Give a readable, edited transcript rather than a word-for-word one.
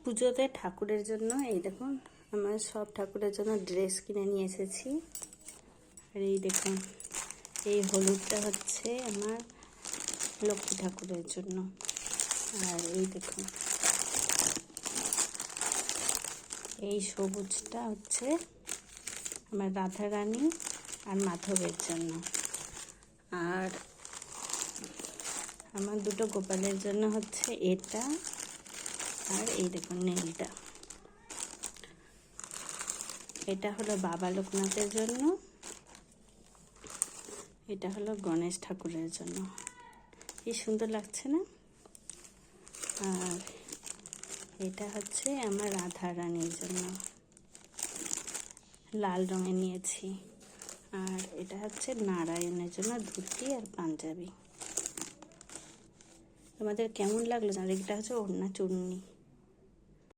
পুজোতে ঠাকুরের জন্য এই দেখুন আমার সব ঠাকুরের জন্য ড্রেস কিনে নিয়ে এসেছি। আর এই দেখুন এই হলুদটা হচ্ছে আমার লক্ষ্মী ঠাকুরের জন্য। আর এই দেখুন এই সবুজটা হচ্ছে আমার রাধারানী আর মাধবের জন্য। আর আমার দুটো গোপালের জন্য হচ্ছে এটা আর এই দেখুন নীলটা। এটা হলো বাবা লোকনাথের জন্য, এটা হলো গণেশ ঠাকুরের জন্য। কি সুন্দর লাগছে না? আর এটা হচ্ছে আমার রাধা রানীর জন্য, লাল রঙের নিয়েছি। আর এটা হচ্ছে নারায়ণের জন্য ধুতি আর পাঞ্জাবি। তোমাদের কেমন লাগলো? আর এটা হচ্ছে ওড়না চুন্নি।